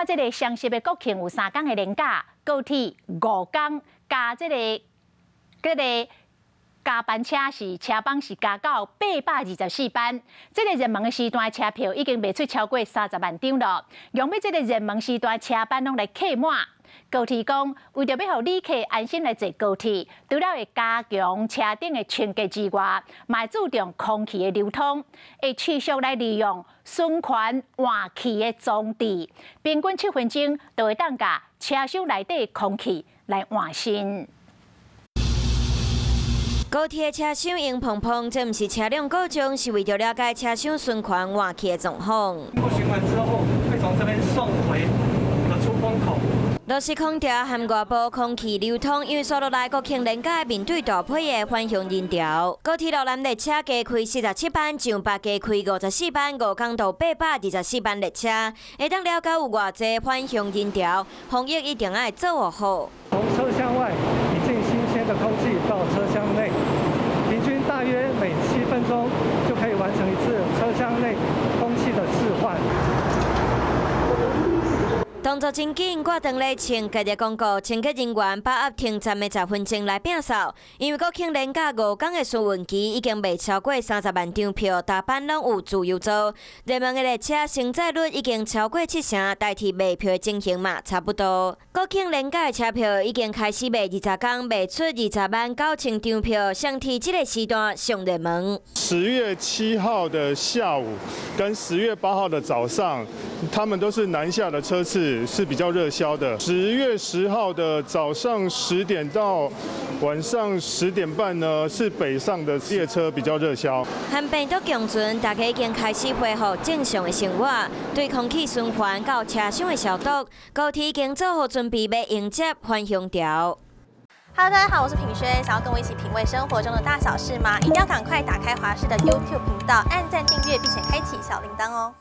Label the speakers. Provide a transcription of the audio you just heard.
Speaker 1: 这个双十的国庆有3天的连假，高铁5天加加班车车班是加到824班，这个热门的时段车票已经卖出超过30万张了，用要这个热门时段车班拢来客满。高铁讲，为着要让旅客安心来坐高铁，除了会加强车顶的清洁之外，嘛注重空气的流通，会持续来利用循环换气的装置，平均7分钟就会当甲车厢内底空气来换新。
Speaker 2: 高铁车厢硬碰碰，这毋是车辆故障，是为着了解车厢循环换气的状况。
Speaker 3: 经过循环之后，会从这边送回的出风口。
Speaker 2: 都是空调和外部空气流通，因为所落来国庆连假面对大批的返乡人潮。高铁路南列车加开47班，上北加开54班，5天到824班列车，会当了解有偌济返乡人潮，防疫一定要做好。
Speaker 3: 从车厢外引进新鲜的空气到车厢内，平均大约每7分钟就可以完成一次车厢内空气的置换。
Speaker 2: 动作真紧，挂断咧清洁的广告，清洁人员把握停站的10分钟来摒扫。因为国庆连假5天的试运期已经卖超过30万张票，大班拢有自由座。热门的列车承载率已经超过70%，代替卖票的情形嘛差不多。国庆连假的车票已经开始卖20天，卖出20万9000张票，相提这个时段上热门。
Speaker 4: 10月7号的下午跟10月8号的早上，他们都是南下的车次。是比较热销的。10月10号的早上10点到晚上10点半呢，是北上的列车比较热销。
Speaker 2: 和病毒共存，大家已经开始恢复正常的生活，对空气循环到车厢的消毒，高铁已经做好准备要迎接返乡潮。
Speaker 5: Hello， 大家好，我是品轩。想要跟我一起品味生活中的大小事吗？一定要赶快打开华视的 YouTube 频道，按赞订阅，并且开启小铃铛哦。